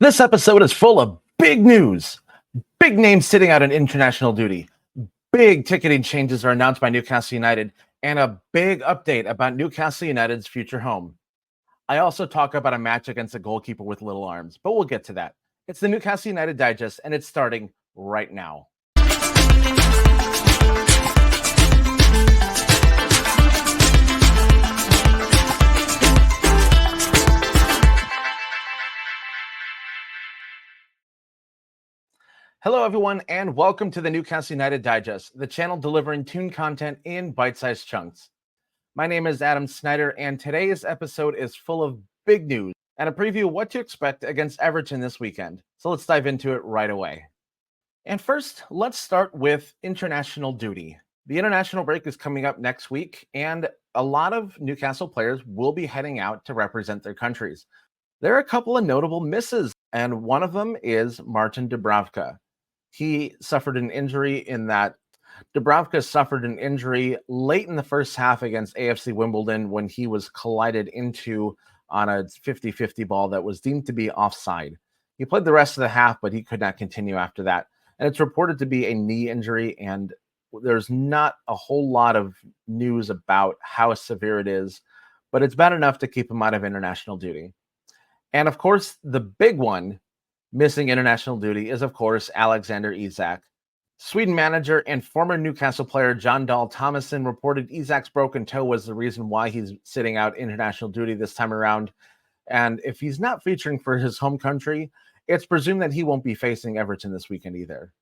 This episode is full of big news. Big names sitting out on international duty. Big ticketing changes are announced by Newcastle United, and a big update about Newcastle United's future home. I also talk about a match against a goalkeeper with little arms, but we'll get to that. It's the Newcastle United Digest, and it's starting right now. Hello, everyone, and welcome to the Newcastle United Digest, the channel delivering tuned content in bite-sized chunks. My name is Adam Snyder, and today's episode is full of big news and a preview of what to expect against Everton this weekend. So let's dive into it right away. And first, let's start with international duty. The international break is coming up next week, and a lot of Newcastle players will be heading out to represent their countries. There are a couple of notable misses, and one of them is Martin Dubravka. He suffered an injury Dubravka suffered an injury late in the first half against AFC Wimbledon when he was collided into on a 50-50 ball that was deemed to be offside. He played the rest of the half, but he could not continue after that. And it's reported to be a knee injury, and there's not a whole lot of news about how severe it is, but it's bad enough to keep him out of international duty. And of course, the big one missing international duty is, of course, Alexander Isak. Sweden manager and former Newcastle player John Dahl Tomasson reported Isak's broken toe was the reason why he's sitting out international duty this time around. And if he's not featuring for his home country, it's presumed that he won't be facing Everton this weekend either.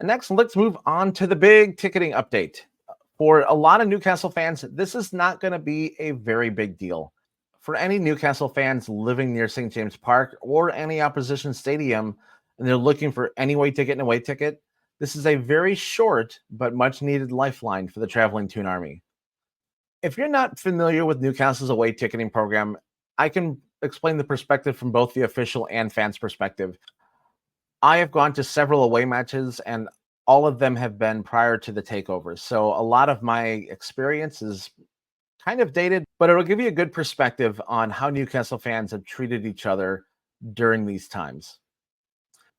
And next, let's move on to the big ticketing update. For a lot of Newcastle fans, this is not going to be a very big deal. For any Newcastle fans living near St. James Park or any opposition stadium, and they're looking for any away ticket and away ticket, this is a very short but much needed lifeline for the traveling Toon Army. If you're not familiar with Newcastle's away ticketing program, I can explain the perspective from both the official and fans' perspective. I have gone to several away matches, and all of them have been prior to the takeover. So a lot of my experience is kind of dated, but it'll give you a good perspective on how Newcastle fans have treated each other during these times.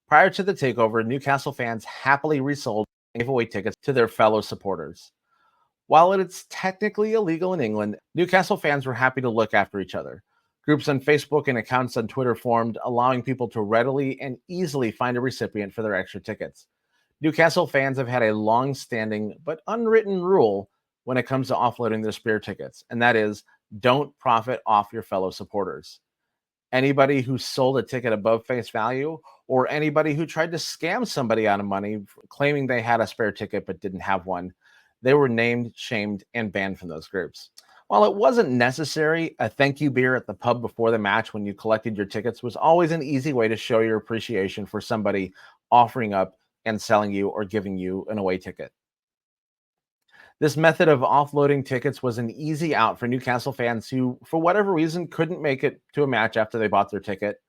Prior to the takeover, Newcastle fans happily resold and gave away tickets to their fellow supporters. While it's technically illegal in England, Newcastle fans were happy to look after each other. Groups on Facebook and accounts on Twitter formed, allowing people to readily and easily find a recipient for their extra tickets. Newcastle fans have had a long-standing but unwritten rule when it comes to offloading their spare tickets, and that is, don't profit off your fellow supporters. Anybody who sold a ticket above face value, or anybody who tried to scam somebody out of money claiming they had a spare ticket but didn't have one, they were named, shamed, and banned from those groups. While it wasn't necessary, a thank you beer at the pub before the match when you collected your tickets was always an easy way to show your appreciation for somebody offering up and selling you or giving you an away ticket. This method of offloading tickets was an easy out for Newcastle fans who, for whatever reason, couldn't make it to a match after they bought their ticket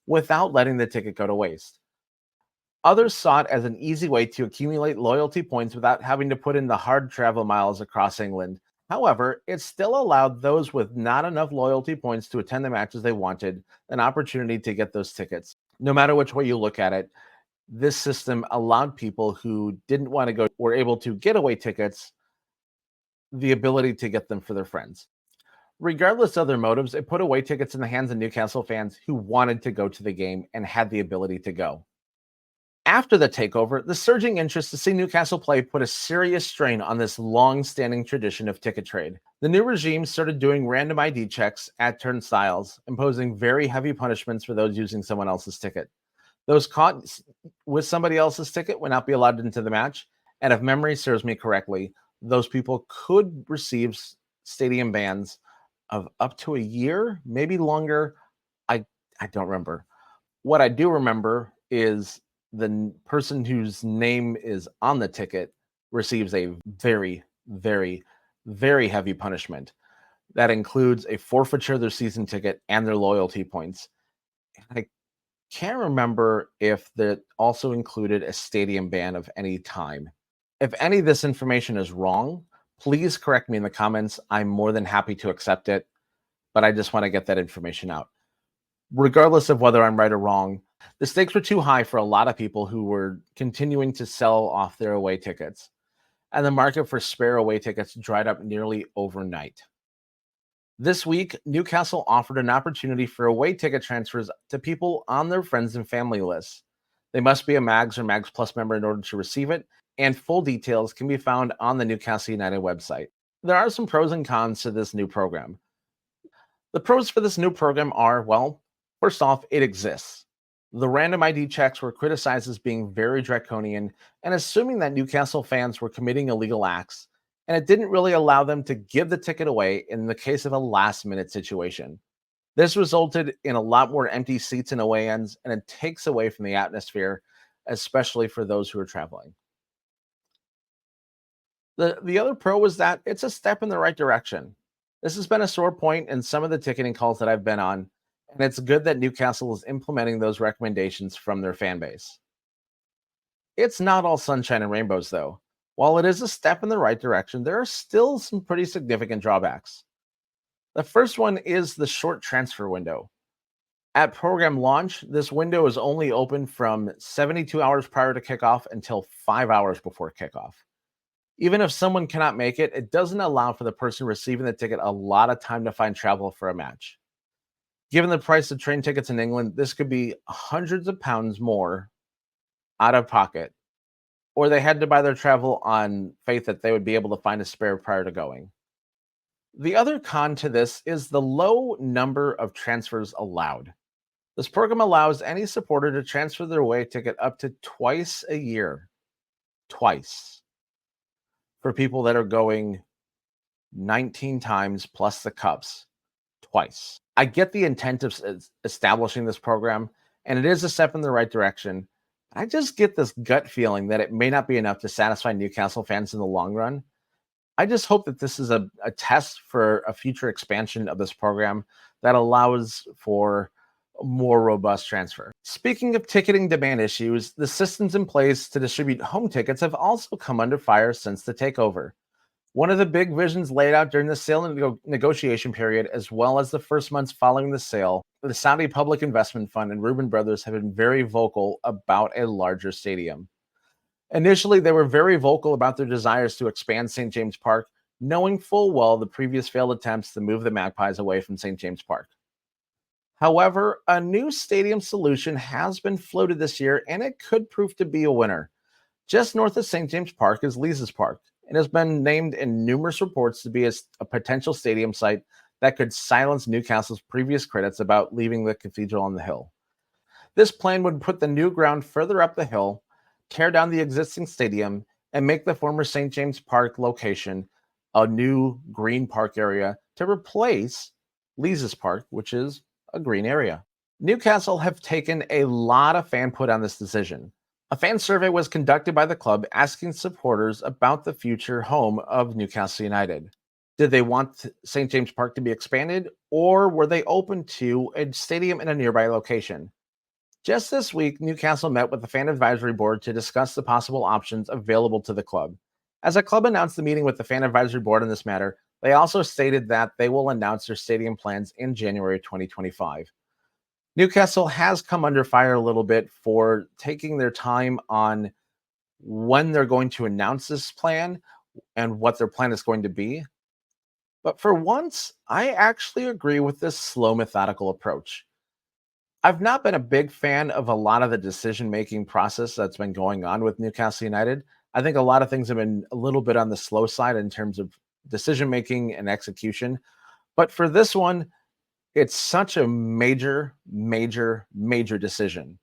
without letting the ticket go to waste. Others saw it as an easy way to accumulate loyalty points without having to put in the hard travel miles across England. However, it still allowed those with not enough loyalty points to attend the matches they wanted an opportunity to get those tickets. No matter which way you look at it, this system allowed people who didn't want to go were able to get away tickets the ability to get them for their friends. Regardless of their motives, it put away tickets in the hands of Newcastle fans who wanted to go to the game and had the ability to go. After the takeover, the surging interest to see Newcastle play put a serious strain on this long-standing tradition of ticket trade. The new regime started doing random ID checks at turnstiles, imposing very heavy punishments for those using someone else's ticket. Those caught with somebody else's ticket would not be allowed into the match, and if memory serves me correctly, those people could receive stadium bans of up to a year, maybe longer. I don't remember. What I do remember is the person whose name is on the ticket receives a very, very, very heavy punishment. That includes a forfeiture of their season ticket and their loyalty points. I can't remember if that also included a stadium ban of any time. If any of this information is wrong, please correct me in the comments. I'm more than happy to accept it, but I just want to get that information out. Regardless of whether I'm right or wrong, The stakes were too high for a lot of people who were continuing to sell off their away tickets, and the market for spare away tickets dried up nearly overnight. This week, Newcastle offered an opportunity for away ticket transfers to people on their friends and family lists. They must be a MAGS or MAGS Plus member in order to receive it, and full details can be found on the Newcastle United website. There are some pros and cons to this new program. The pros for this new program are, well, first off, it exists. The random ID checks were criticized as being very draconian and assuming that Newcastle fans were committing illegal acts, and it didn't really allow them to give the ticket away in the case of a last minute situation. This resulted in a lot more empty seats in away ends, and it takes away from the atmosphere, especially for those who are traveling. The other pro is that it's a step in the right direction. This has been a sore point in some of the ticketing calls that I've been on, and it's good that Newcastle is implementing those recommendations from their fan base. It's not all sunshine and rainbows, though. While it is a step in the right direction, there are still some pretty significant drawbacks. The first one is the short transfer window. At program launch, this window is only open from 72 hours prior to kickoff until 5 hours before kickoff. Even if someone cannot make it, it doesn't allow for the person receiving the ticket a lot of time to find travel for a match. Given the price of train tickets in England, this could be hundreds of pounds more out of pocket, or they had to buy their travel on faith that they would be able to find a spare prior to going. The other con to this is the low number of transfers allowed. This program allows any supporter to transfer their away ticket up to twice a year. Twice. For people that are going 19 times plus the cups. Twice. I get the intent of establishing this program, and it is a step in the right direction. I just get this gut feeling that it may not be enough to satisfy Newcastle fans in the long run. I just hope that this is a test for a future expansion of this program that allows for more robust transfer. Speaking of ticketing demand issues, the systems in place to distribute home tickets have also come under fire since the takeover. One of the big visions laid out during the sale and negotiation period, as well as the first months following the sale, the Saudi Public Investment Fund and Reuben Brothers have been very vocal about a larger stadium. Initially, they were very vocal about their desires to expand St. James Park, knowing full well the previous failed attempts to move the Magpies away from St. James Park. However, a new stadium solution has been floated this year, and it could prove to be a winner. Just north of St. James Park is Leazes Park, and has been named in numerous reports to be a potential stadium site that could silence Newcastle's previous critics about leaving the cathedral on the hill. This plan would put the new ground further up the hill, tear down the existing stadium, and make the former St. James Park location a new green park area to replace Leazes Park, which is a green area. Newcastle have taken a lot of fan input on this decision. A fan survey was conducted by the club asking supporters about the future home of Newcastle United. Did they want St. James Park to be expanded, or were they open to a stadium in a nearby location? Just this week, Newcastle met with the fan advisory board to discuss the possible options available to the club. As the club announced the meeting with the fan advisory board on this matter, they also stated that they will announce their stadium plans in January 2025. Newcastle has come under fire a little bit for taking their time on when they're going to announce this plan and what their plan is going to be. But for once, I actually agree with this slow, methodical approach. I've not been a big fan of a lot of the decision-making process that's been going on with Newcastle United. I think a lot of things have been a little bit on the slow side in terms of decision-making and execution. But for this one, it's such a major, major, major decision.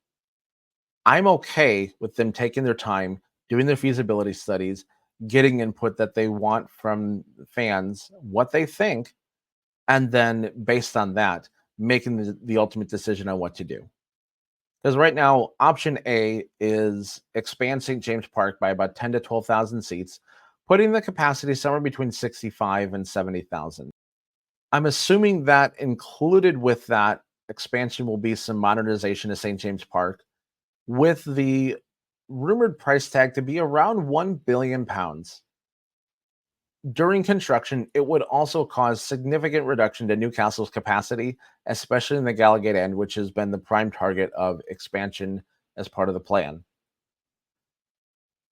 I'm okay with them taking their time, doing their feasibility studies, getting input that they want from fans, what they think, and then based on that, making the ultimate decision on what to do. Because right now, option A is expand St. James Park by about 10 to 12,000 seats, putting the capacity somewhere between 65 and 70,000. I'm assuming that included with that expansion will be some modernization of St. James Park, with the rumored price tag to be around £1 billion. During construction, it would also cause significant reduction to Newcastle's capacity, especially in the Gallowgate end, which has been the prime target of expansion as part of the plan.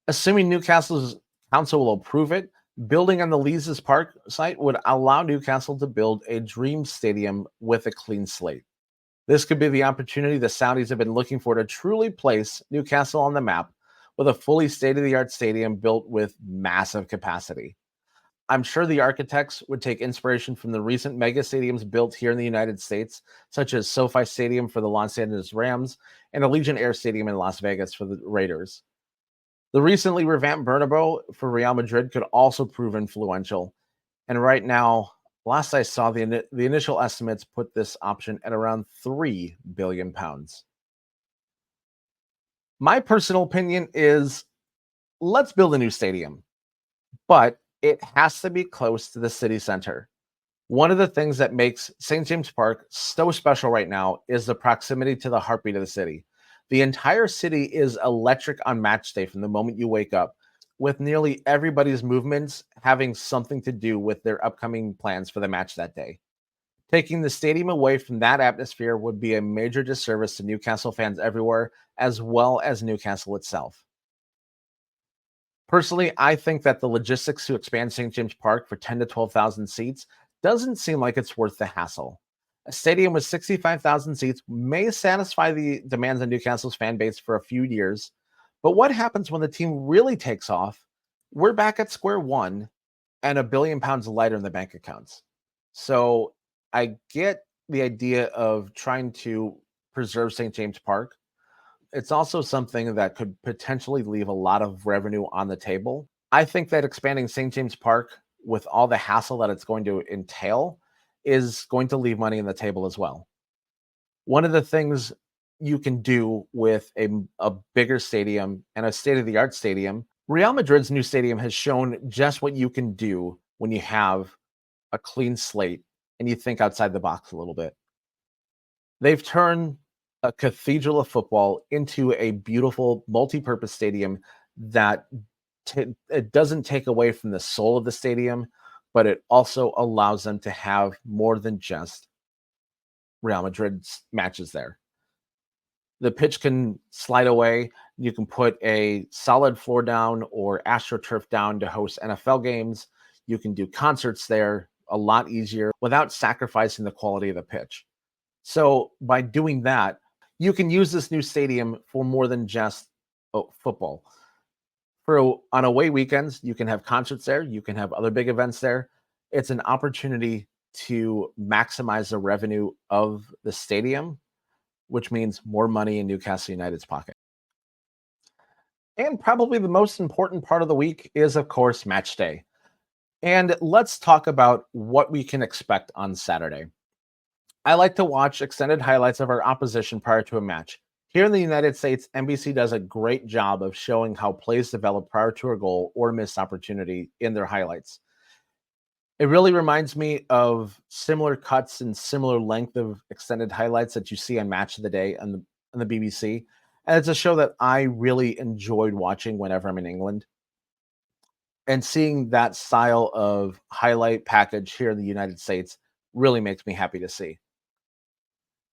Assuming Newcastle's council will approve it, building on the Lees Park site would allow Newcastle to build a dream stadium with a clean slate. This could be the opportunity the Saudis have been looking for to truly place Newcastle on the map with a fully state of the art stadium built with massive capacity. I'm sure the architects would take inspiration from the recent mega stadiums built here in the United States, such as SoFi Stadium for the Los Angeles Rams and Allegiant Air Stadium in Las Vegas for the Raiders. The recently revamped Bernabeu for Real Madrid could also prove influential. And right now, last I saw, the initial estimates put this option at around £3 billion. My personal opinion is let's build a new stadium, but it has to be close to the city center. One of the things that makes St. James Park so special right now is the proximity to the heartbeat of the city. The entire city is electric on match day from the moment you wake up, with nearly everybody's movements having something to do with their upcoming plans for the match that day. Taking the stadium away from that atmosphere would be a major disservice to Newcastle fans everywhere, as well as Newcastle itself. Personally, I think that the logistics to expand St. James Park for 10 to 12,000 seats doesn't seem like it's worth the hassle. A stadium with 65,000 seats may satisfy the demands of Newcastle's fan base for a few years, but what happens when the team really takes off? We're back at square one and £1 billion lighter in the bank accounts. So I get the idea of trying to preserve St. James Park. It's also something that could potentially leave a lot of revenue on the table. I think that expanding St. James Park with all the hassle that it's going to entail is going to leave money on the table as well. One of the things you can do with a bigger stadium and a state of the art stadium, Real Madrid's new stadium has shown just what you can do when you have a clean slate and you think outside the box a little bit. They've turned a cathedral of football into a beautiful multi-purpose stadium that it doesn't take away from the soul of the stadium, but it also allows them to have more than just Real Madrid's matches there. The pitch can slide away. You can put a solid floor down or AstroTurf down to host NFL games. You can do concerts there a lot easier without sacrificing the quality of the pitch. So by doing that, you can use this new stadium for more than just football. On away weekends, you can have concerts there. You can have other big events there. It's an opportunity to maximize the revenue of the stadium, which means more money in Newcastle United's pocket. And probably the most important part of the week is, of course, match day. And let's talk about what we can expect on Saturday. I like to watch extended highlights of our opposition prior to a match. Here in the United States, NBC does a great job of showing how plays develop prior to a goal or missed opportunity in their highlights. It really reminds me of similar cuts and similar length of extended highlights that you see on Match of the Day on the BBC. And it's a show that I really enjoyed watching whenever I'm in England. And seeing that style of highlight package here in the United States really makes me happy to see.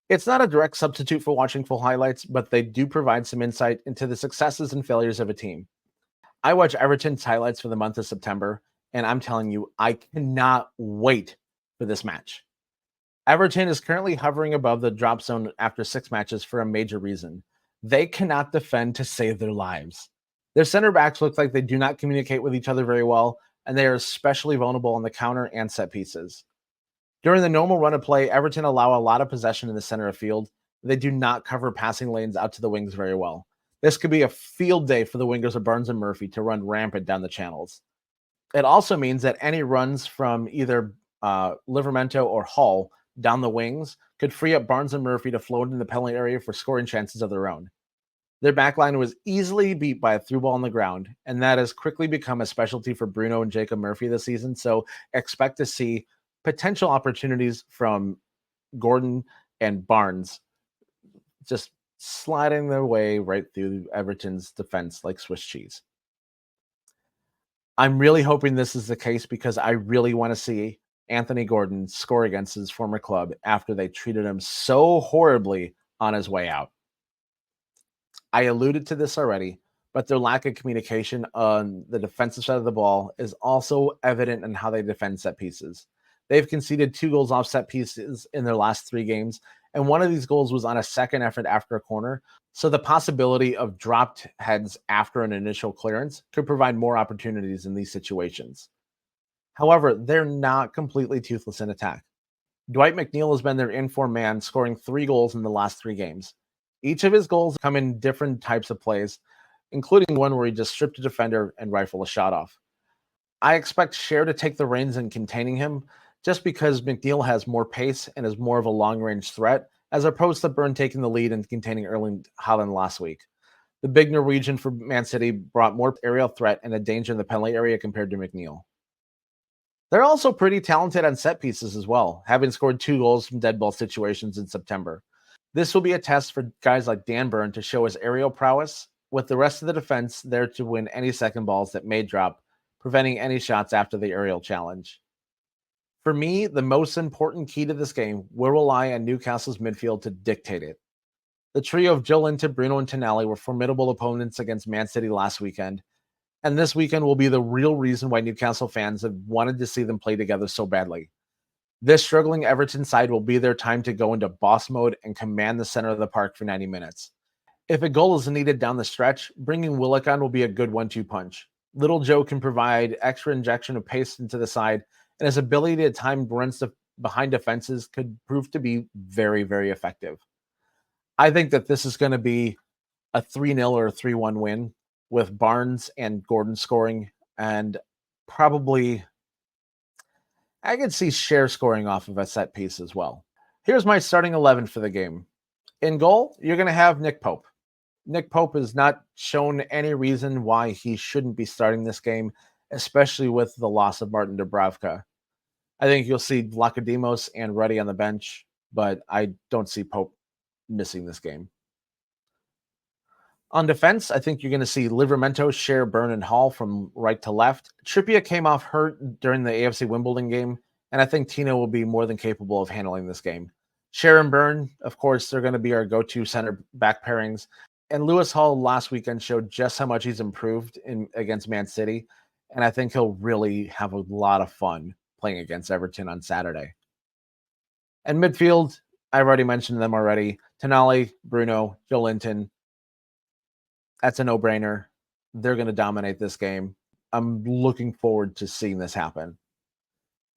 It's not a direct substitute for watching full highlights, but they do provide some insight into the successes and failures of a team. I watch Everton's highlights for the month of September, and I'm telling you, I cannot wait for this match. Everton is currently hovering above the drop zone after 6 matches for a major reason. They cannot defend to save their lives. Their center backs look like they do not communicate with each other very well, and they are especially vulnerable on the counter and set pieces. During the normal run of play, Everton allow a lot of possession in the center of field. They do not cover passing lanes out to the wings very well. This could be a field day for the wingers of Barnes and Murphy to run rampant down the channels. It also means that any runs from either Livermento or Hull down the wings could free up Barnes and Murphy to float in the penalty area for scoring chances of their own. Their backline was easily beat by a through ball on the ground, and that has quickly become a specialty for Bruno and Jacob Murphy this season, so expect to see potential opportunities from Gordon and Barnes just sliding their way right through Everton's defense like Swiss cheese. I'm really hoping this is the case because I really want to see Anthony Gordon score against his former club after they treated him so horribly on his way out. I alluded to this already, but their lack of communication on the defensive side of the ball is also evident in how they defend set pieces. They've conceded 2 goals off set pieces in their last 3 games, and one of these goals was on a second effort after a corner. So the possibility of dropped heads after an initial clearance could provide more opportunities in these situations. However, they're not completely toothless in attack. Dwight McNeil has been their informed man, scoring 3 goals in the last 3 games. Each of his goals come in different types of plays, including one where he just stripped a defender and rifled a shot off. I expect Cher to take the reins in containing him just because McNeil has more pace and is more of a long range threat, as opposed to Byrne taking the lead and containing Erling Haaland last week. The big Norwegian for Man City brought more aerial threat and a danger in the penalty area compared to McNeil. They're also pretty talented on set pieces as well, having scored 2 goals from dead ball situations in September. This will be a test for guys like Dan Byrne to show his aerial prowess, with the rest of the defense there to win any second balls that may drop, preventing any shots after the aerial challenge. For me, the most important key to this game will rely on Newcastle's midfield to dictate it. The trio of Joelinton, Bruno, and Tonali were formidable opponents against Man City last weekend, and this weekend will be the real reason why Newcastle fans have wanted to see them play together so badly. This struggling Everton side will be their time to go into boss mode and command the center of the park for 90 minutes. If a goal is needed down the stretch, bringing Willock on will be a good 1-2 punch. Little Joe can provide extra injection of pace into the side, and his ability to time runs behind defenses could prove to be very, very effective. I think that this is going to be a 3-0 or a 3-1 win with Barnes and Gordon scoring, and probably I could see Cher scoring off of a set piece as well. Here's my starting 11 for the game. In goal, you're going to have Nick Pope. Nick Pope has not shown any reason why he shouldn't be starting this game, especially with the loss of Martin Dubravka. I think you'll see Vlachodimos and Ruddy on the bench, but I don't see Pope missing this game. On defense, I think you're going to see Livramento, Cher, Byrne, and Hall from right to left. Trippier came off hurt during the AFC Wimbledon game, and I think Tino will be more than capable of handling this game. Cher and Byrne, of course, they're going to be our go-to center back pairings. And Lewis Hall last weekend showed just how much he's improved against Man City, and I think he'll really have a lot of fun playing against Everton on Saturday. And midfield, I've already mentioned them already. Tonali, Bruno, Joelinton. That's a no-brainer. They're going to dominate this game. I'm looking forward to seeing this happen.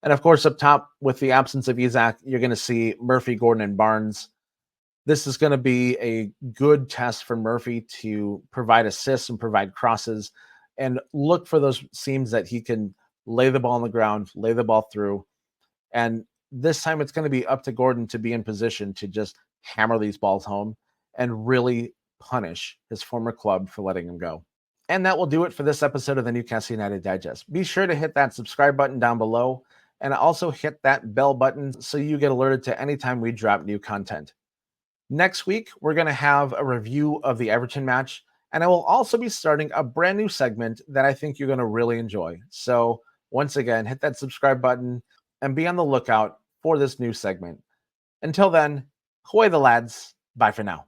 And of course, up top, with the absence of Isak, you're going to see Murphy, Gordon, and Barnes. This is going to be a good test for Murphy to provide assists and provide crosses and look for those seams that he can lay the ball on the ground, lay the ball through. And this time it's going to be up to Gordon to be in position to just hammer these balls home and really punish his former club for letting him go. And that will do it for this episode of the Newcastle United Digest. Be sure to hit that subscribe button down below and also hit that bell button so you get alerted to anytime we drop new content. Next week, we're going to have a review of the Everton match, and I will also be starting a brand new segment that I think you're going to really enjoy. So once again, hit that subscribe button and be on the lookout for this new segment. Until then, hoy the lads. Bye for now.